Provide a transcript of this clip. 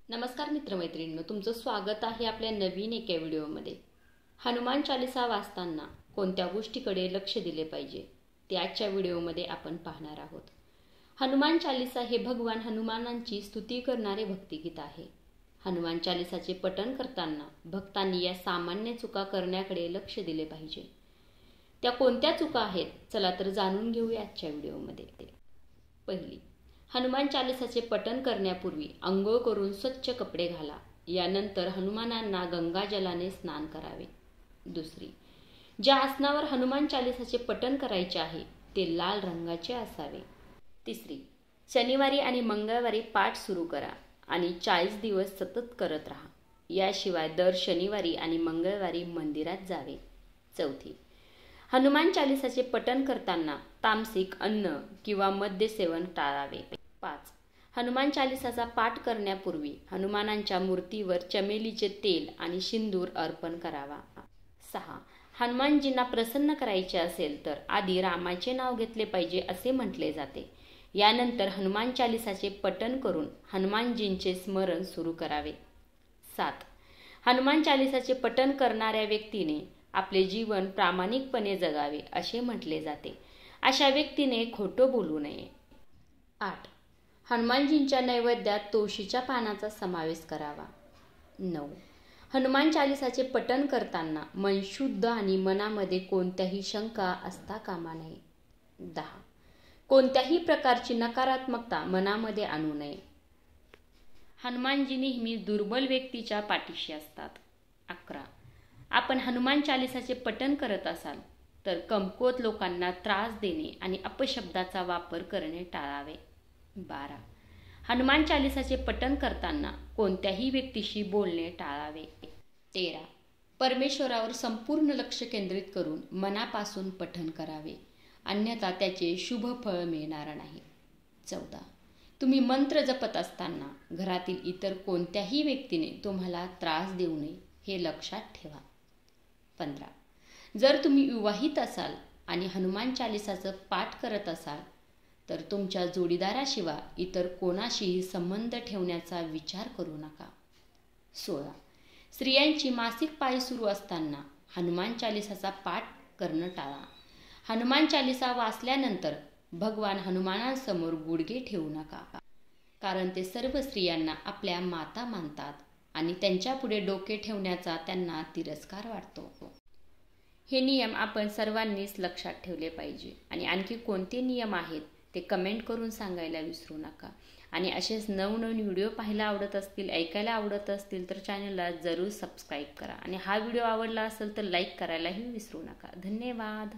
नमस्कार मित्रमैत्रिणींनो, तुमचं स्वागत आहे आपल्या नवीन एका व्हिडिओमध्ये। हनुमान चालीसा वाचताना कोणत्या गोष्टीकडे लक्ष दिले पाहिजे ते आजच्या व्हिडिओमध्ये आपण पाहणार आहोत। हनुमान चालीसा हे भगवान हनुमानांची स्तुती करणारे भक्तिगीत आहे। हनुमान चालीसाचे पठण करताना भक्तांनी या सामान्य चुका करण्याकडे लक्ष दिले पाहिजे। त्या कोणत्या चुका आहेत, चला तर जाणून घेऊया आजच्या व्हिडिओमध्ये। पहिली, हनुमान चालीसाचे पठण करण्यापूर्वी अंघोळ करून स्वच्छ कपडे घाला। यानंतर हनुमानांना गंगाजलाने स्नान करावे। दुसरी, ज्या आसनावर हनुमान चालीसाचे पठण करायचे आहे ते लाल रंगाचे असावे। तिसरी, शनिवारी आणि मंगळवारी पाठ सुरू करा आणि 40 दिवस सतत करत राहा। याशिवाय दर शनिवारी आणि मंगळवारी मंदिरात जावे। चौथी, हनुमान चालीसाचे पठण करताना तामसिक अन्न किंवा मद्य सेवन टाळावे। 5. हनुमान चालीसाचा पाठ करण्यापूर्वी हनुमानांच्या मूर्तीवर चमेलीचे तेल आणि सिंदूर अर्पण करावा। 6. हनुमानजींना प्रसन्न करायचे असेल तर आधी रामाचे नाव घेतले पाहिजे असे म्हटले जाते। यानंतर हनुमान चालीसाचे पठण करून हनुमानजींचे स्मरण सुरू करावे। 7. हनुमान चालीसाचे पठण करणाऱ्या व्यक्तीने आपले जीवन प्रामाणिकपणे जगावे असे म्हटले जाते। अशा व्यक्तीने खोटं बोलू नये। 8. हनुमानजींच्या नैवेद्यात तुळशीच्या पानाचा समावेश करावा। 9. हनुमान चालीसाचे पठण करताना मन शुद्ध आणि मनामध्ये कोणत्याही शंका असता कामा नये। 10. कोणत्याही प्रकारची नकारात्मकता मनामध्ये आणू नये। हनुमानजी नेहमी दुर्बल व्यक्तीच्या पाठीशी असतात। 11. आपण हनुमान चालीसाचे पठण करत असाल तर कमकुवत लोकांना त्रास देणे आणि अपशब्दाचा वापर करणे टाळावे। 12. हनुमान चालीसाचे पठण करताना कोणत्याही व्यक्तीशी बोलणे टाळावे। 13. परमेश्वरावर संपूर्ण लक्ष केंद्रित करून मनापासून पठण करावे, अन्यथा त्याचे शुभ फळ मिळणार नाही। 14. तुम्ही मंत्र जपत असताना घरातील इतर कोणत्याही व्यक्तीने तुम्हाला त्रास देऊ नये हे लक्षात ठेवा। 15. जर तुम्ही विवाहित असाल आणि हनुमान चालीसाचं पाठ करत असाल तर तुमच्या जोडीदाराशिवाय इतर कोणाशीही संबंध ठेवण्याचा विचार करू नका। 16. स्त्रियांची मासिक पाळी सुरू असताना हनुमान चालीसाचा पाठ करणं टाळा। हनुमान चालीसा वाचल्यानंतर भगवान हनुमानांसमोर गुडघे ठेवू नका, कारण ते सर्व स्त्रियांना आपल्या माता मानतात आणि त्यांच्यापुढे डोके ठेवण्याचा त्यांना तिरस्कार वाटतो। हे नियम आपण सर्वांनीच लक्षात ठेवले पाहिजे। आणि आणखी कोणते नियम आहेत ते कमेंट करून सांगायला विसरू नका। आणि असेच नवनवीन व्हिडिओ पाहायला आवडत असतील, ऐकायला आवडत असतील तर चॅनलला जरूर सबस्क्राईब करा। आणि हा व्हिडिओ आवडला असेल तर लाईक करायलाही विसरू नका। धन्यवाद।